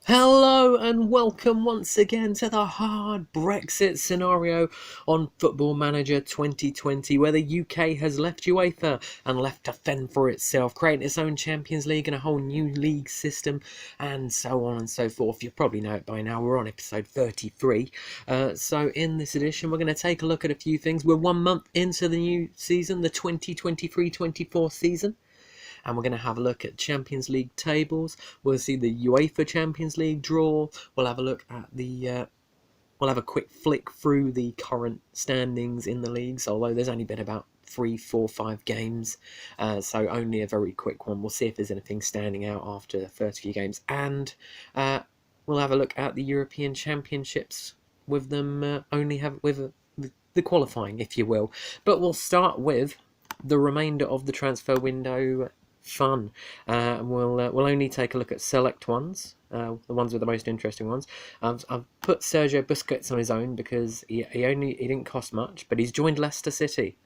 Hello and welcome once again to the hard Brexit scenario on Football Manager 2020, where the UK has left UEFA and left to fend for itself, creating its own Champions League and a whole new league system, and so on and so forth. You probably know it by now. We're on episode 33. So in this edition, we're going to take a look at a few things. We're 1 month into the new season, the 2023-24 season. And we're going to have a look at Champions League tables. We'll see the UEFA Champions League draw. We'll have a look at we'll have a quick flick through the current standings in the leagues, although there's only been about 3, 4, 5 games, so only a very quick one. We'll see if there's anything standing out after the first few games, and we'll have a look at the European Championships with them the qualifying, if you will. But we'll start with the remainder of the transfer window fun. We'll only take a look at select ones, the ones with the most interesting ones. I've put Sergio Busquets on his own because he didn't cost much, but he's joined Leicester City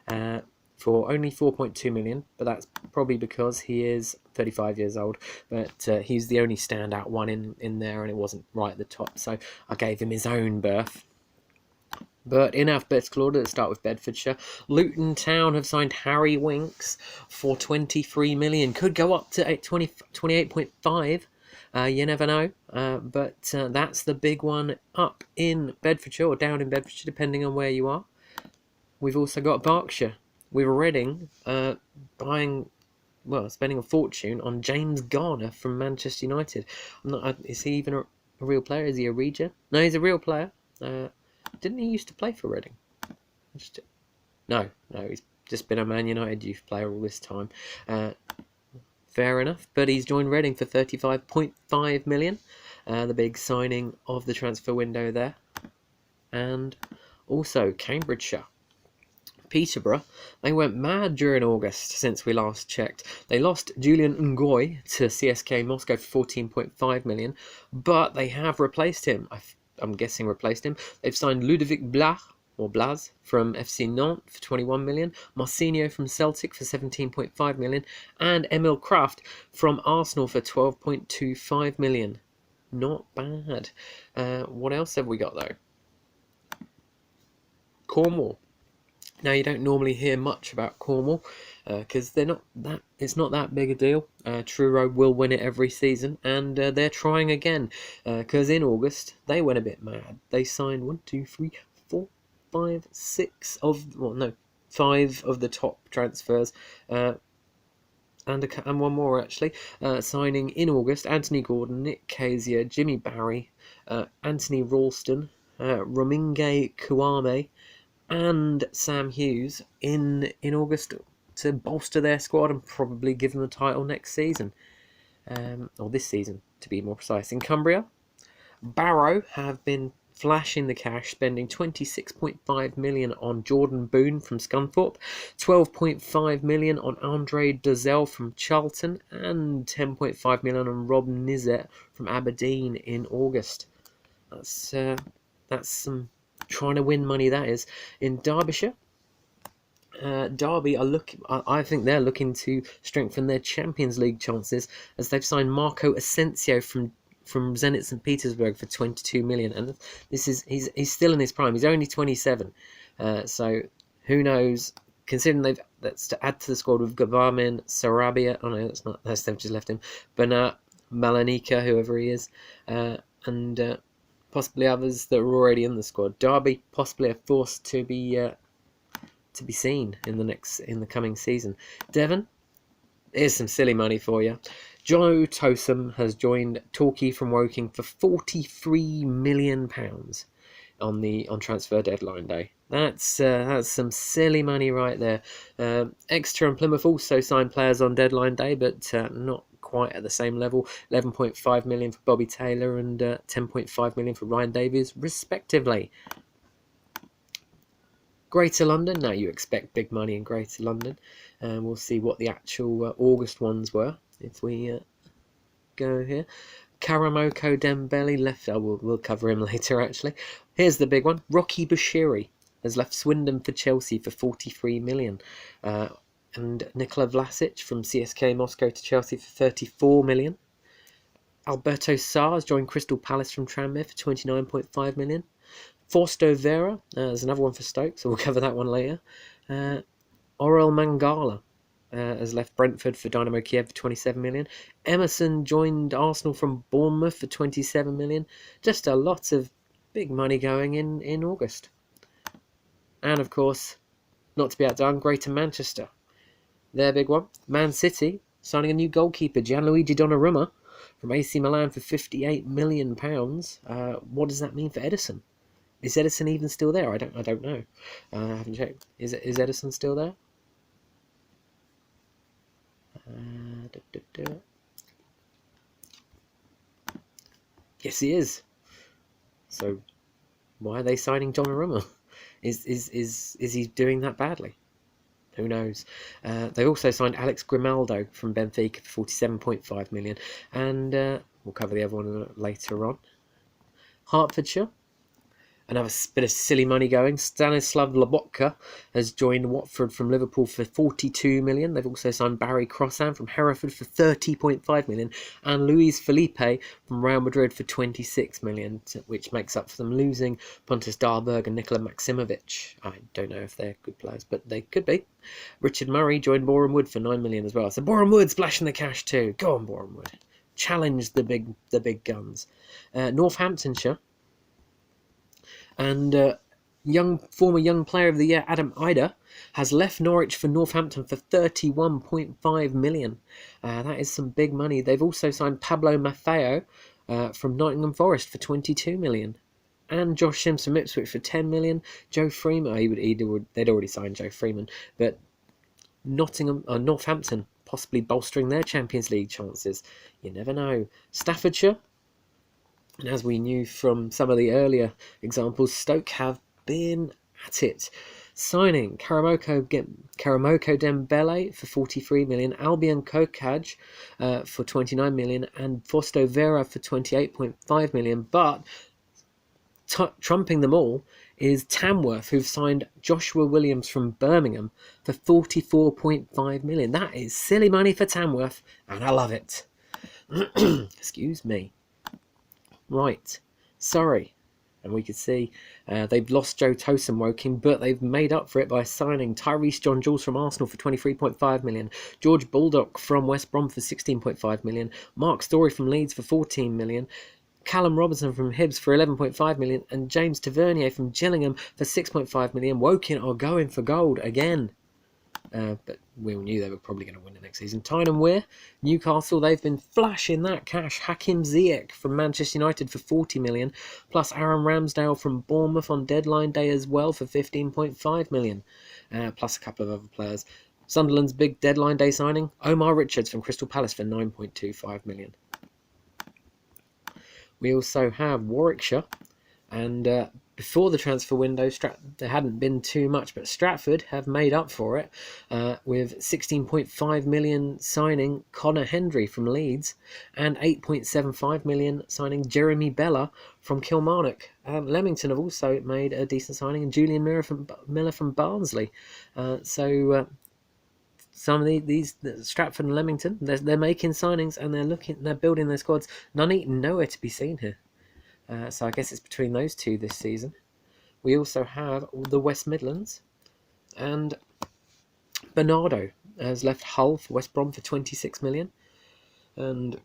for only 4.2 million. But that's probably because he is 35 years old. But he's the only standout one in there, and it wasn't right at the top, so I gave him his own berth. But in alphabetical order, let's start with Bedfordshire. Luton Town have signed Harry Winks for 23 million. Could go up to 28.5. You never know. But that's the big one up in Bedfordshire or down in Bedfordshire, depending on where you are. We've also got Berkshire with Reading spending a fortune on James Garner from Manchester United. Is he even a real player? Is he a regen? No, he's a real player. Didn't he used to play for Reading? No, he's just been a Man United youth player all this time. Fair enough, but he's joined Reading for 35.5 million. The big signing of the transfer window there. And also Cambridgeshire. Peterborough, they went mad during August since we last checked. They lost Julian Ngoy to CSK Moscow for 14.5 million, but they have replaced him. I'm guessing replaced him. They've signed Ludovic Blas from FC Nantes for 21 million, Marcinho from Celtic for 17.5 million, and Emil Kraft from Arsenal for 12.25 million. Not bad. What else have we got though? Cornwall. Now, you don't normally hear much about Cornwall because it's not that big a deal. Truro will win it every season, and they're trying again because in August they went a bit mad. They signed 5 of the top transfers, and one more actually. Signing in August: Anthony Gordon, Nick Kasier, Jimmy Barry, Anthony Ralston, Rominge Kouame, and Sam Hughes in August to bolster their squad and probably give them the title next season, or this season to be more precise. In Cumbria, Barrow have been flashing the cash, spending 26.5 million on Jordan Boone from Scunthorpe, 12.5 million on Andre Dozzell from Charlton, and 10.5 million on Rob Nizet from Aberdeen in August. That's some trying to win money, that is. In Derbyshire, Derby I think they're looking to strengthen their Champions League chances as they've signed Marco Asensio from Zenit St. Petersburg for 22 million, and he's still in his prime. He's only 27, so who knows? Considering that's to add to the squad with Gavarmin, Sarabia. Oh no, they've just left him. Bernat, Malanika, whoever he is, and possibly others that are already in the squad. Derby possibly a force to be seen in the coming season. Devon, here's some silly money for you. Joe Tosom has joined Torquay from Woking for £43 million on transfer deadline day. That's some silly money right there. Exeter and Plymouth also signed players on deadline day, but not quite at the same level. 11.5 million for Bobby Taylor and 10.5 million for Ryan Davies, respectively. Greater London, now you expect big money in Greater London, and we'll see what the actual August ones were if we go here. Karamoko Dembele left. We'll cover him later. Actually, here's the big one. Rocky Bashiri has left Swindon for Chelsea for 43 million. And Nikola Vlasic from CSK Moscow to Chelsea for 34 million. Alberto Sarr has joined Crystal Palace from Tranmere for 29.5 million. Fausto Vera, there's another one for Stoke, so we'll cover that one later. Orel Mangala has left Brentford for Dynamo Kiev for 27 million. Emerson joined Arsenal from Bournemouth for 27 million. Just a lot of big money going in August. And of course, not to be outdone, Greater Manchester. Their big one. Man City signing a new goalkeeper, Gianluigi Donnarumma, from AC Milan for £58 million. What does that mean for Edison? Is Edison even still there? I don't know. I haven't checked. Is Edison still there? Yes, he is. So why are they signing Donnarumma? Is he doing that badly? Who knows? They also signed Alex Grimaldo from Benfica for 47.5 million, and we'll cover the other one later on. Hertfordshire. Another bit of silly money going. Stanislav Lobotka has joined Watford from Liverpool for 42 million. They've also signed Barry Crossan from Hereford for 30.5 million and Luis Felipe from Real Madrid for 26 million, which makes up for them losing Pontus Dahlberg and Nikola Maximovic. I don't know if they're good players, but they could be. Richard Murray joined Boreham Wood for 9 million as well. So Boreham Wood splashing the cash too. Go on, Boreham Wood. Challenge the big guns. Northamptonshire. And former young player of the year Adam Ida has left Norwich for Northampton for 31.5 million. That is some big money. They've also signed Pablo Maffeo from Nottingham Forest for 22 million. And Josh Sims from Ipswich for 10 million. Joe Freeman, they'd already signed Joe Freeman, but Northampton possibly bolstering their Champions League chances. You never know. Staffordshire. And as we knew from some of the earlier examples, Stoke have been at it. Signing Karamoko Dembele for 43 million, Albion Kokaj for 29 million, and Fausto Vera for 28.5 million. But trumping them all is Tamworth, who've signed Joshua Williams from Birmingham for 44.5 million. That is silly money for Tamworth, and I love it. Excuse me. Right, sorry. And we could see they've lost Joe Tosin Woking, but they've made up for it by signing Tyrese John Jules from Arsenal for 23.5 million, George Baldock from West Brom for 16.5 million, Mark Story from Leeds for 14 million, Callum Robertson from Hibs for 11.5 million, and James Tavernier from Gillingham for 6.5 million. Woking are going for gold again. But we all knew they were probably going to win the next season. Tyne & Wear, Newcastle, they've been flashing that cash. Hakim Ziyech from Manchester United for 40 million, plus Aaron Ramsdale from Bournemouth on deadline day as well for 15.5 million, plus a couple of other players. Sunderland's big deadline day signing, Omar Richards from Crystal Palace for 9.25 million. We also have Warwickshire, and before the transfer window, there hadn't been too much, but Stratford have made up for it with 16.5 million signing Connor Hendry from Leeds and 8.75 million signing Jeremy Bella from Kilmarnock. Leamington have also made a decent signing, and Julian Miller from Barnsley. Some of these Stratford and Leamington, they're making signings and they're building their squads. Nuneaton nowhere to be seen here. So I guess it's between those two this season. We also have the West Midlands, and Bernardo has left Hull for West Brom for 26 million, and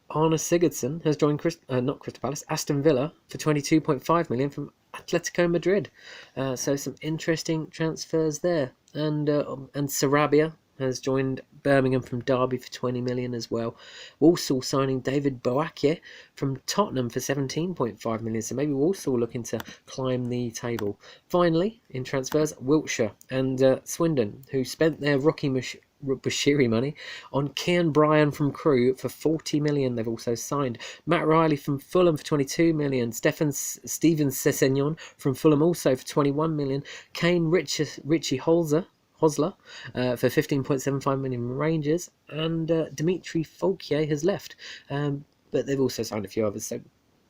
Arne Sigurdsson has joined not Crystal Palace, Aston Villa for 22.5 million from Atletico Madrid. So some interesting transfers there, and Sarabia has joined Birmingham from Derby for 20 million as well. Walsall signing David Boakye from Tottenham for 17.5 million. So maybe Walsall looking to climb the table. Finally, in transfers, Wiltshire and Swindon, who spent their Rocky Bashiri money on Kian Bryan from Crewe for 40 million. They've also signed Matt Riley from Fulham for 22 million, Steven Sessegnon from Fulham also for 21 million, Kane Richie Hosler for 15.75 million from Rangers, and Dimitri Folkier has left, but they've also signed a few others. So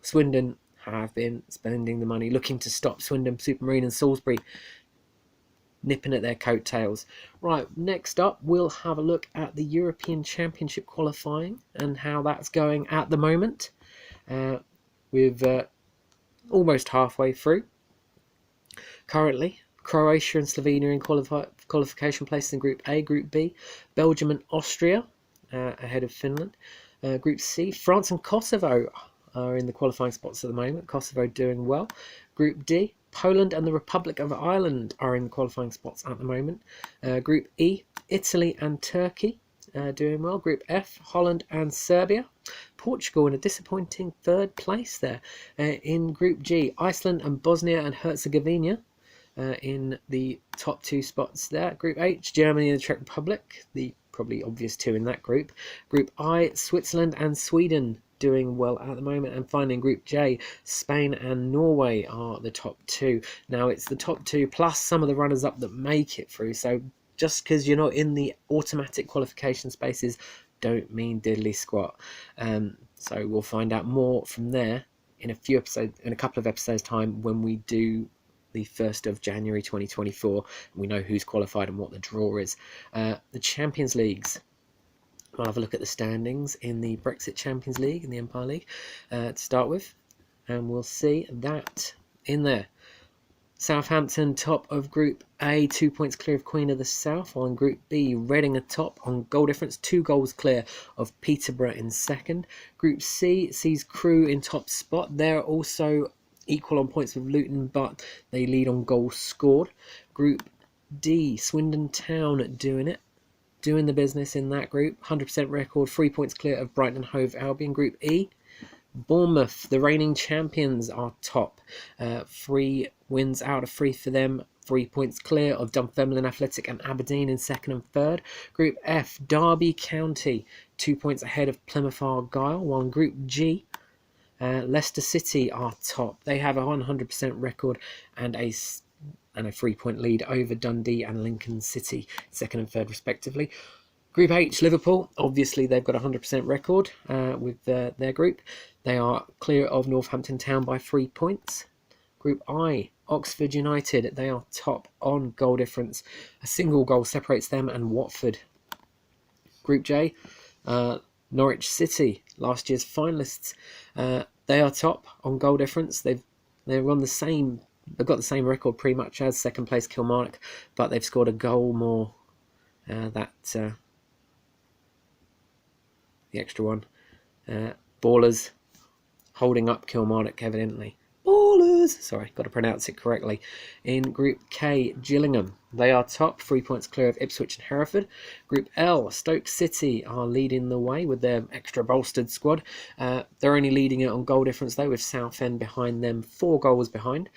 Swindon have been spending the money, looking to stop Swindon Supermarine and Salisbury nipping at their coattails. Right, next up, we'll have a look at the European Championship qualifying and how that's going at the moment. We're almost halfway through. Currently, Croatia and Slovenia in qualification places in Group A. Group B, Belgium and Austria ahead of Finland. Group C, France and Kosovo are in the qualifying spots at the moment. Kosovo doing well. Group D, Poland and the Republic of Ireland are in the qualifying spots at the moment. Group E, Italy and Turkey doing well. Group F, Holland and Serbia. Portugal in a disappointing third place there. In Group G, Iceland and Bosnia and Herzegovina in the top 2 spots there. Group H, Germany and the Czech Republic, the probably obvious 2 in that group. Group I, Switzerland and Sweden doing well at the moment. And finally in Group J, Spain and Norway are the top 2. Now it's the top 2 plus some of the runners up that make it through, so just because you're not in the automatic qualification spaces don't mean diddly squat. So we'll find out more from there in a couple of episodes time when we do the 1st of January 2024. We know who's qualified and what the draw is. The Champions Leagues. We'll have a look at the standings in the Brexit Champions League and the Empire League to start with, and we'll see that in there. Southampton top of Group A, 2 points clear of Queen of the South. On Group B, Reading atop on goal difference, 2 goals clear of Peterborough in second. Group C sees Crewe in top spot. They're also equal on points with Luton, but they lead on goals scored. Group D, Swindon Town doing the business in that group. 100% record, 3 points clear of Brighton and Hove Albion. Group E, Bournemouth, the reigning champions, are top. 3 wins out of 3 for them. 3 points clear of Dunfermline Athletic and Aberdeen in second and third. Group F, Derby County, 2 points ahead of Plymouth Argyle. While in Group G, Leicester City are top. They have a 100% record and a 3-point lead over Dundee and Lincoln City, second and third respectively. Group H, Liverpool, obviously they've got a 100% record with their group. They are clear of Northampton Town by 3 points. Group I, Oxford United, they are top on goal difference. A single goal separates them and Watford. Group J, Norwich City, last year's finalists. They are top on goal difference. They've got the same record pretty much as second place Kilmarnock, but they've scored a goal more. The extra one. Ballers holding up Kilmarnock evidently. Ballers! Sorry, got to pronounce it correctly. In Group K, Gillingham. They are top, 3 points clear of Ipswich and Hereford. Group L, Stoke City are leading the way with their extra bolstered squad. They're only leading it on goal difference though, with Southend behind them, 4 goals behind.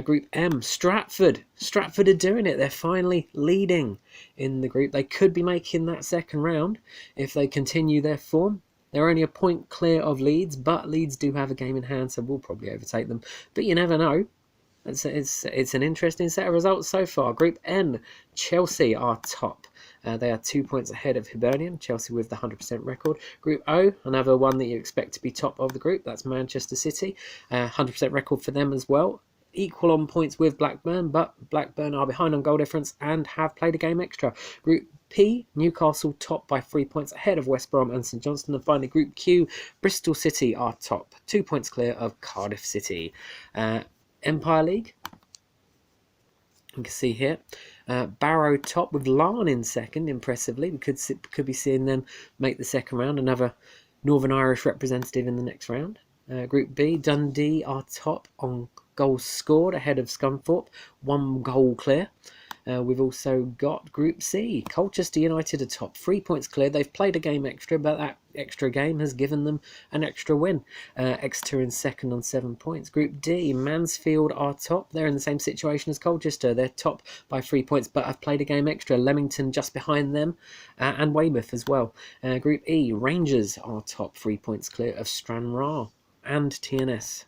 Group M, Stratford. Stratford are doing it. They're finally leading in the group. They could be making that second round if they continue their form. They're only a point clear of Leeds, but Leeds do have a game in hand, so we'll probably overtake them. But you never know. It's an interesting set of results so far. Group N, Chelsea are top. They are 2 points ahead of Hibernian, Chelsea with the 100% record. Group O, another one that you expect to be top of the group, that's Manchester City. 100% record for them as well. Equal on points with Blackburn, but Blackburn are behind on goal difference and have played a game extra. Group P, Newcastle top by 3 points ahead of West Brom and St Johnstone. And finally, Group Q, Bristol City are top, 2 points clear of Cardiff City. Empire League, you can see here, Barrow top with Larne in second, impressively. We could be seeing them make the second round, another Northern Irish representative in the next round. Group B, Dundee are top on goals scored ahead of Scunthorpe, 1 goal clear. We've also got Group C, Colchester United are top, 3 points clear. They've played a game extra, but that extra game has given them an extra win. Exeter in second on 7 points. Group D, Mansfield are top. They're in the same situation as Colchester. They're top by 3 points, but have played a game extra. Leamington just behind them, and Weymouth as well. Group E, Rangers are top, 3 points clear of Stranraer and TNS.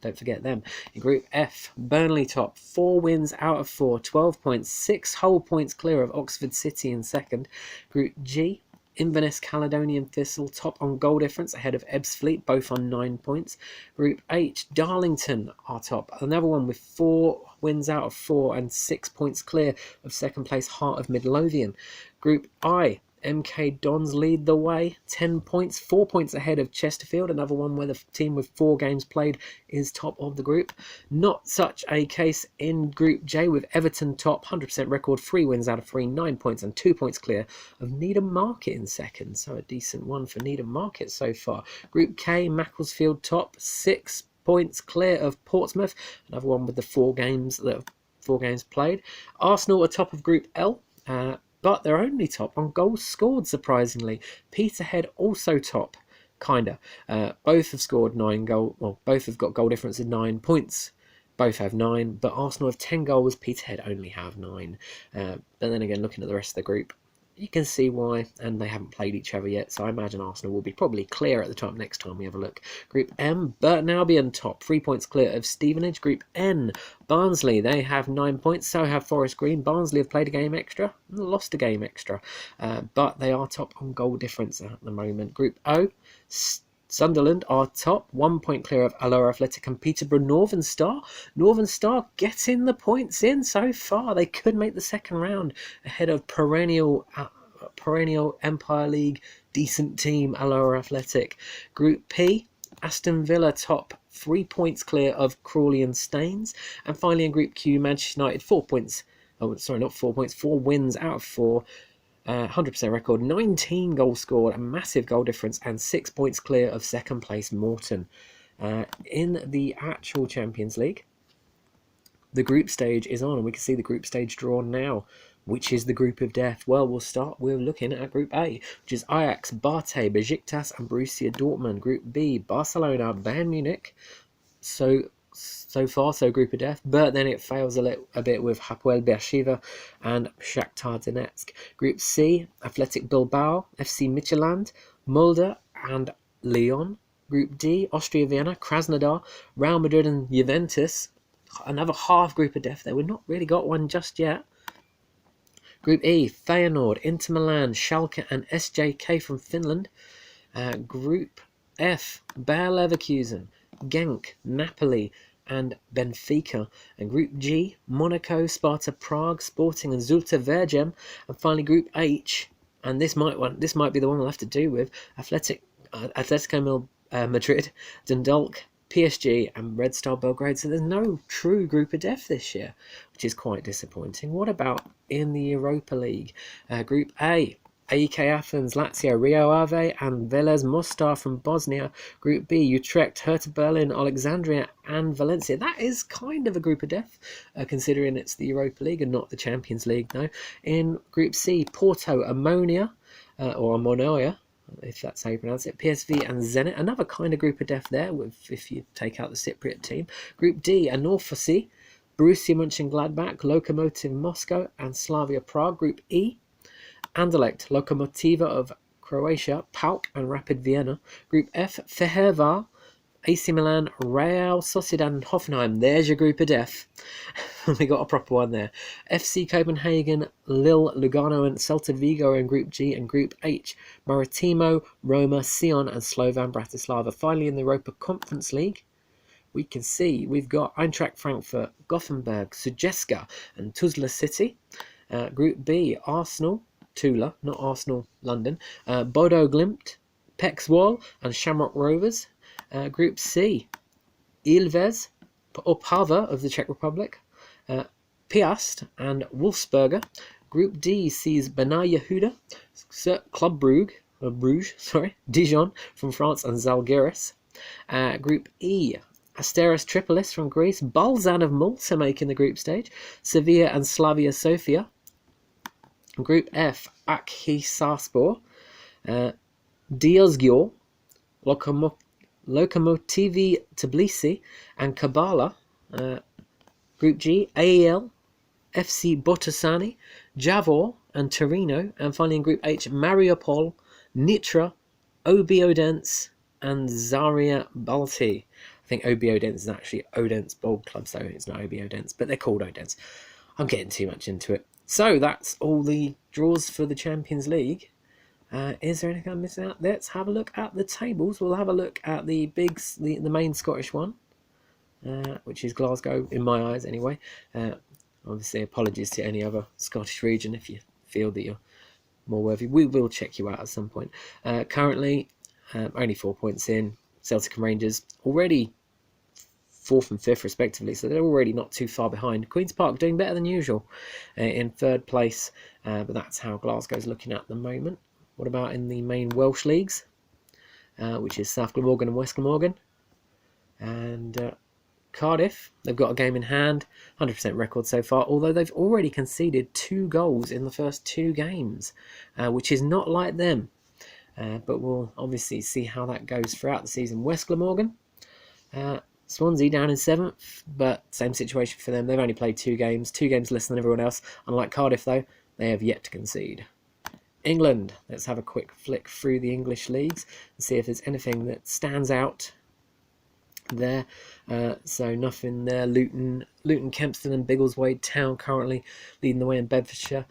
Don't forget them. In Group F, Burnley top, 4 wins out of 4, 12 points, 6 whole points clear of Oxford City in second. Group G, Inverness Caledonian Thistle top on goal difference ahead of Ebbsfleet, both on 9 points. Group H, Darlington are top, another one with 4 wins out of 4 and 6 points clear of second place Heart of Midlothian. Group I, MK Dons lead the way, 10 points, 4 points ahead of Chesterfield, another one where the team with 4 games played is top of the group. Not such a case in Group J with Everton top, 100% record, 3 wins out of 3, 9 points and 2 points clear of Needham Market in second, so a decent one for Needham Market so far. Group K, Macclesfield top, 6 points clear of Portsmouth, another one with the 4 games played. Arsenal are top of Group L, but they're only top on goals scored, surprisingly. Peterhead also top, kinda. Both have scored 9 goals. Well, both have got goal difference of 9 points. Both have 9, but Arsenal have 10 goals. Peterhead only have 9. But then again, looking at the rest of the group, you can see why, and they haven't played each other yet, so I imagine Arsenal will be probably clear at the top next time we have a look. Group M, Burton Albion top, 3 points clear of Stevenage. Group N, Barnsley, they have 9 points, so have Forest Green. Barnsley have played a game extra, lost a game extra, but they are top on goal difference at the moment. Group O, Sunderland are top, 1 point clear of Alloa Athletic and Peterborough Northern Star. Northern Star getting the points in so far. They could make the second round ahead of perennial Empire League decent team Alloa Athletic. Group P, Aston Villa top, 3 points clear of Crawley and Staines. And finally in Group Q, Manchester United 4 points. Oh, sorry, not 4 points, 4 wins out of 4. 100% record, 19 goals scored, a massive goal difference, and 6 points clear of second place Morton. In the actual Champions League, the group stage is on, and we can see the group stage drawn now. Which is the group of death? Well, we'll start with looking at Group A, which is Ajax, Barté, Besiktas, and Borussia Dortmund. Group B, Barcelona, Bayern Munich. So far, so group of death, but then it fails a bit with Hapoel Beersheva and Shakhtar Donetsk. Group C, Athletic Bilbao, FC Midtjylland, Mulder and Lyon. Group D, Austria Vienna, Krasnodar, Real Madrid and Juventus. Another half group of death there. We've not really got one just yet. Group E, Feyenoord, Inter Milan, Schalke and SJK from Finland. Group F, Bayer Leverkusen, Genk, Napoli and Benfica. And Group G, Monaco, Sparta Prague, Sporting and Zulte Waregem. And finally Group H, and this might be the one we'll have to do with Atletico Madrid, Dundalk, PSG and Red Star Belgrade. So there's no true group of death this year, which is quite disappointing. What about in the Europa League? Group A, AEK Athens, Lazio, Rio Ave and Velez Mostar from Bosnia. Group B, Utrecht, Hertha Berlin, Alexandria and Valencia. That is kind of a group of death, considering it's the Europa League and not the Champions League now. In Group C, Porto, Ammonia, or Ammonia, if that's how you pronounce it, PSV and Zenit. Another kind of group of death there, if you take out the Cypriot team. Group D, Anorthosis, Borussia Mönchengladbach, Lokomotiv Moscow and Slavia Prague. Group E, Anderlecht, Lokomotiva of Croatia, PAOK and Rapid Vienna. Group F, Fehervar, AC Milan, Real Sociedad and Hoffenheim. There's your group of death. We got a proper one there. FC Copenhagen, Lille, Lugano and Celta Vigo in Group G. And Group H, Maritimo, Roma, Sion and Slovan Bratislava. Finally in the Europa Conference League, we can see we've got Eintracht Frankfurt, Gothenburg, Sujecka and Tuzla City. Group B, Arsenal, Tula, not Arsenal, London, Bodo Glimt, Pex Wall and Shamrock Rovers. Group C, Ilves, Opava of the Czech Republic, Piast and Wolfsberger. Group D sees Bena Yehuda, Club Bruges, Dijon from France and Zalgiris. Group E, Asteras Tripolis from Greece, Balzan of Malta making the group stage, Sevilla and Slavia Sofia. Group F, Akhisarspor, Diazgior, Lokomotivi Tbilisi and Kabbalah. Group G, AEL, FC Botasani, Javor and Torino. And finally in Group H, Mariupol, Nitra, OB Odense and Zaria Balti. I think OB Odense is actually Odense Bold Club, so it's not OB Odense, but they're called Odense. I'm getting too much into it. So that's all the draws for the Champions League. Is there anything I'm missing out? Let's have a look at the tables. We'll have a look at the main Scottish one, which is Glasgow, in my eyes anyway. Obviously, apologies to any other Scottish region if you feel that you're more worthy. We will check you out at some point. Currently, only 4 points in. Celtic and Rangers already 4th and 5th respectively, so they're already not too far behind. Queen's Park doing better than usual in 3rd place, but that's how Glasgow's looking at the moment. What about in the main Welsh leagues, which is South Glamorgan and West Glamorgan? And Cardiff, they've got a game in hand, 100% record so far, although they've already conceded 2 goals in the first 2 games, which is not like them. But we'll obviously see how that goes throughout the season. West Glamorgan, Swansea down in 7th, but same situation for them. They've only played 2 games less than everyone else. Unlike Cardiff, though, they have yet to concede. England, let's have a quick flick through the English leagues and see if there's anything that stands out there. So nothing there. Luton, Kempston and Biggleswade Town currently leading the way in Bedfordshire.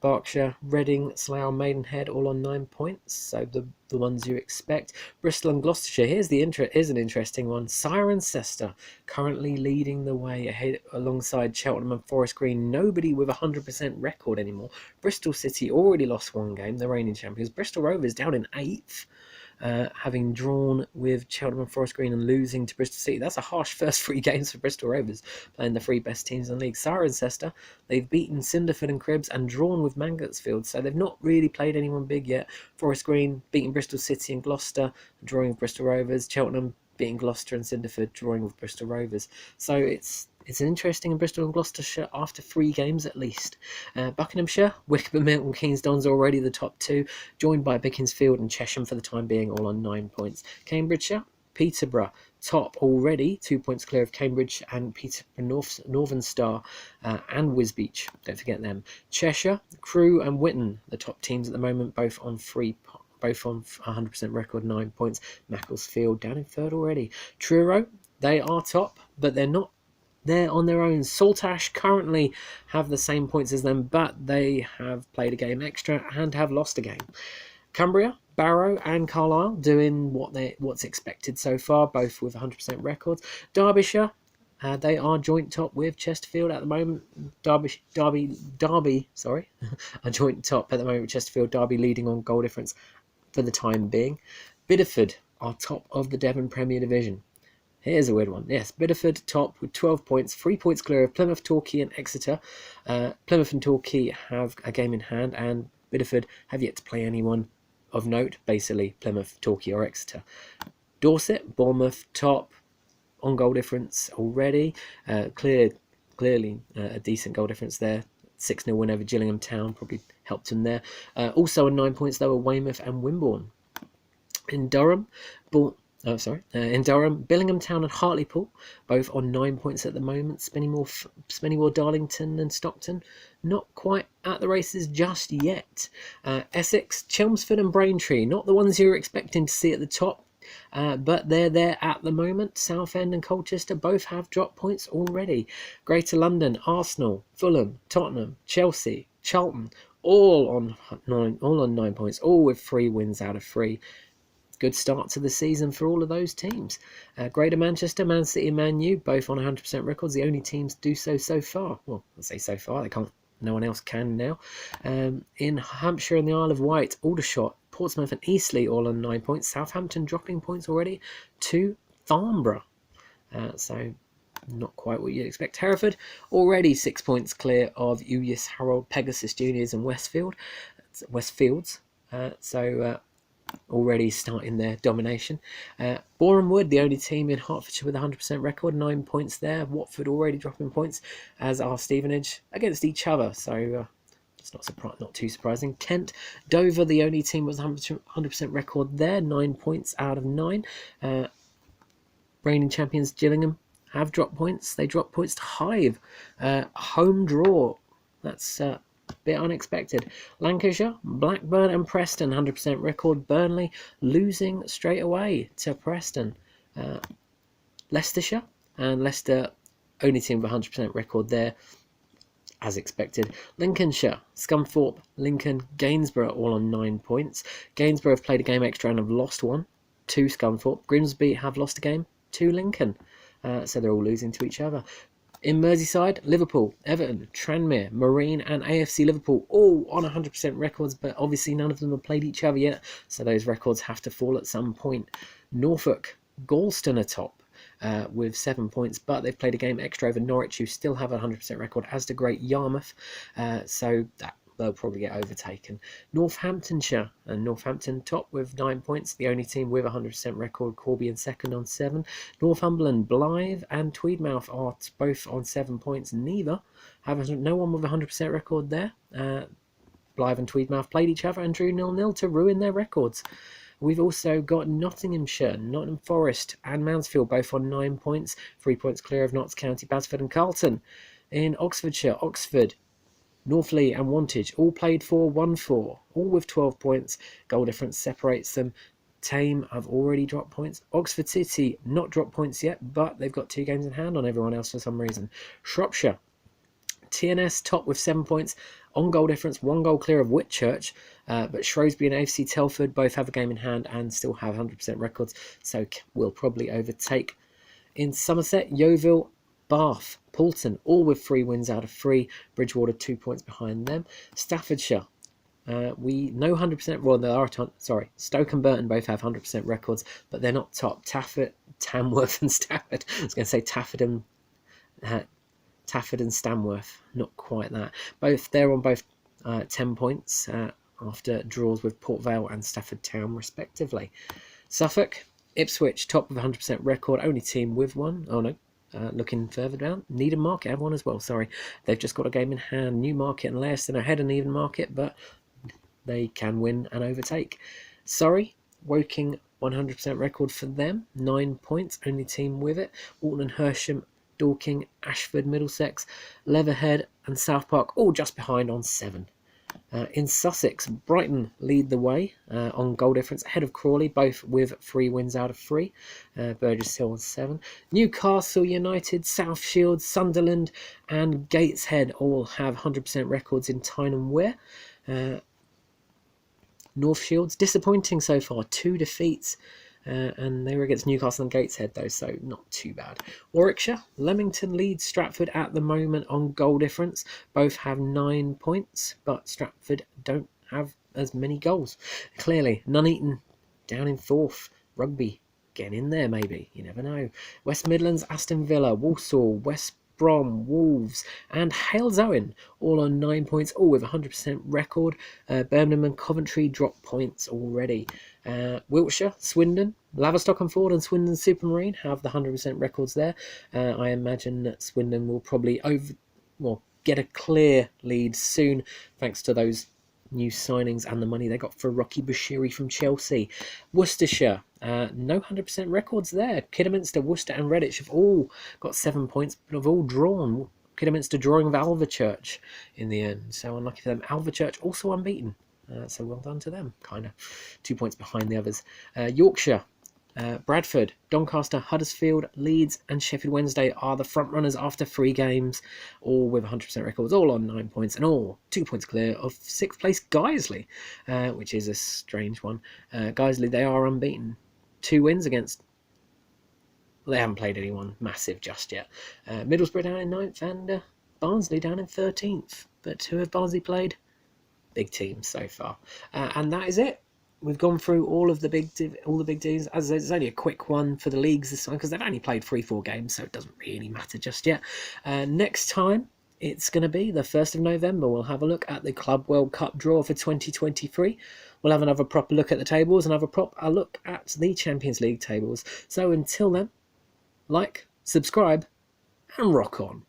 Berkshire, Reading, Slough, Maidenhead all on 9 points, so the ones you expect. Bristol and Gloucestershire, here's an interesting one. Cirencester currently leading the way ahead alongside Cheltenham and Forest Green. Nobody with a 100% record anymore. Bristol City already lost 1 game, the reigning champions. Bristol Rovers down in 8th. Having drawn with Cheltenham and Forest Green and losing to Bristol City. That's a harsh first 3 games for Bristol Rovers, playing the 3 best teams in the league. Cirencester, they've beaten Cinderford and Cribbs and drawn with Mangotsfield, so they've not really played anyone big yet. Forest Green beating Bristol City and Gloucester, drawing with Bristol Rovers. Cheltenham beating Gloucester and Cinderford, drawing with Bristol Rovers. So it's an interesting in Bristol and Gloucestershire after 3 games at least. Buckinghamshire, Wickham and Milton Keynes Dons already the top 2, joined by Beaconsfield and Chesham for the time being, all on 9 points. Cambridgeshire, Peterborough, top already, 2 points clear of Cambridge and Peterborough, Northern Star and Wisbech, don't forget them. Cheshire, Crewe and Whitton, the top teams at the moment, both on 100% record, 9 points. Macclesfield down in 3rd already. Truro, they are top, but they're not. They're on their own. Saltash currently have the same points as them, but they have played a game extra and have lost a game. Cumbria, Barrow and Carlisle doing what's expected so far, both with 100% records. Derbyshire, they are joint top with Chesterfield at the moment. Derby, a joint top at the moment with Chesterfield. Derby leading on goal difference for the time being. Bideford are top of the Devon Premier Division. Here's a weird one. Yes, Bideford top with 12 points, 3 points clear of Plymouth, Torquay and Exeter. Plymouth and Torquay have a game in hand, and Bideford have yet to play anyone of note, basically Plymouth, Torquay or Exeter. Dorset, Bournemouth top on goal difference already. Clearly a decent goal difference there. 6-0 win over Gillingham Town probably helped them there. Also on 9 points, though, are Weymouth and Wimborne. In Durham, Billingham Town and Hartlepool, both on 9 points at the moment. Spennymoor, Darlington and Stockton, not quite at the races just yet. Essex, Chelmsford and Braintree, not the ones you're expecting to see at the top, but they're there at the moment. Southend and Colchester both have drop points already. Greater London, Arsenal, Fulham, Tottenham, Chelsea, Charlton, all on 9 points, all with 3 wins out of 3. Good start to the season for all of those teams. Greater Manchester, Man City and Man U, both on 100% records. The only teams do so far. Well, I'll say so far. They can't. No one else can now. In Hampshire and the Isle of Wight, Aldershot, Portsmouth and Eastleigh all on 9 points. Southampton dropping points already to Farnborough. So not quite what you'd expect. Hereford already 6 points clear of Ewes, Harold, Pegasus Juniors and Westfields. Already starting their domination. Boreham Wood, the only team in Hertfordshire with a 100% record, 9 points there. Watford already dropping points, as are Stevenage, against each other, so it's not too surprising. Kent, Dover, the only team with a 100% record there, 9 points out of 9. Reigning champions Gillingham have dropped points. They dropped points to Hive. Home draw. That's bit unexpected. Lancashire, Blackburn and Preston 100% record. Burnley losing straight away to Preston. Leicestershire and Leicester only team with 100% record there. as expected. Lincolnshire, Scunthorpe, Lincoln, Gainsborough all on 9 points. Gainsborough have played a game extra and have lost one to Scunthorpe. Grimsby have lost a game to Lincoln. So they're all losing to each other. In Merseyside, Liverpool, Everton, Tranmere, Marine and AFC Liverpool all on 100% records, but obviously none of them have played each other yet, so those records have to fall at some point. Norfolk, Galston are top with 7 points, but they've played a game extra over Norwich, who still have a 100% record, as do Great Yarmouth, so they'll probably get overtaken. Northamptonshire and Northampton top with 9 points, the only team with a 100% record. Corby in second on 7. Northumberland, Blythe and Tweedmouth are both on 7 points. Neither have no one with a 100% record there. Blythe and Tweedmouth played each other and drew 0-0 to ruin their records. We've also got Nottinghamshire, Nottingham Forest and Mansfield both on 9 points, 3 points clear of Notts County, Basford and Carlton. In Oxfordshire, Oxford, Northleigh and Wantage all played 4-1-4, all with 12 points. Goal difference separates them. Tame have already dropped points. Oxford City not dropped points yet, but they've got 2 games in hand on everyone else for some reason. Shropshire, TNS top with 7 points, on goal difference, 1 goal clear of Whitchurch, but Shrewsbury and AFC Telford both have a game in hand and still have 100% records, so will probably overtake. In Somerset, Yeovil, Bath, Poulton, all with 3 wins out of 3. Bridgewater 2 points behind them. Staffordshire, we know 100%. Well, there are. Sorry, Stoke and Burton both have 100% records, but they're not top. Tamworth and Stafford. I was going to say Tafford and Stanworth. Not quite that. They're on both 10 points after draws with Port Vale and Stafford Town, respectively. Suffolk, Ipswich, top with 100% record. Only team with one. Oh no. Looking further down, Needham Market have one as well. Sorry, they've just got a game in hand. Newmarket and Leicester ahead of Needham Market, but they can win and overtake. Surrey, Woking, 100% record for them, 9 points, only team with it. Walton and Hersham, Dorking, Ashford, Middlesex, Leatherhead and South Park all just behind on 7. In Sussex, Brighton lead the way on goal difference ahead of Crawley, both with 3 wins out of 3. Burgess Hill on 7. Newcastle United, South Shields, Sunderland and Gateshead all have 100% records in Tyne Wear. North Shields, disappointing so far, 2 defeats. And they were against Newcastle and Gateshead though, so not too bad. Warwickshire, Leamington leads Stratford at the moment on goal difference. Both have 9 points, but Stratford don't have as many goals. Clearly, Nuneaton down in 4th. Rugby getting in there maybe, you never know. West Midlands, Aston Villa, Walsall, West Brom, Wolves and Hales Owen all on 9 points, all with 100% record. Birmingham and Coventry drop points already. Wiltshire, Swindon, Laverstock and Ford and Swindon Supermarine have the 100% records there. I imagine that Swindon will probably get a clear lead soon thanks to those new signings and the money they got for Rocky Bashiri from Chelsea. Worcestershire, no 100% records there. Kidderminster, Worcester and Redditch have all got 7 points, but have all drawn. Kidderminster drawing with Alvechurch in the end, so unlucky for them. Alvechurch also unbeaten, so well done to them, kind of 2 points behind the others. Yorkshire, Bradford, Doncaster, Huddersfield, Leeds and Sheffield Wednesday are the front runners after 3 games, all with 100% records, all on 9 points and all 2 points clear of 6th place Guiseley, which is a strange one. Guiseley, they are unbeaten, 2 wins against, they haven't played anyone massive just yet. Middlesbrough down in 9th and Barnsley down in 13th, but who have Barnsley played? Big teams so far. And that is it. We've gone through all the big teams. As it's only a quick one for the leagues this time because they've only played 3-4 games, so it doesn't really matter just yet. Next time, it's going to be the 1st of November. We'll have a look at the Club World Cup draw for 2023. We'll have another proper look at the tables, another proper look at the Champions League tables. So until then, like, subscribe, and rock on.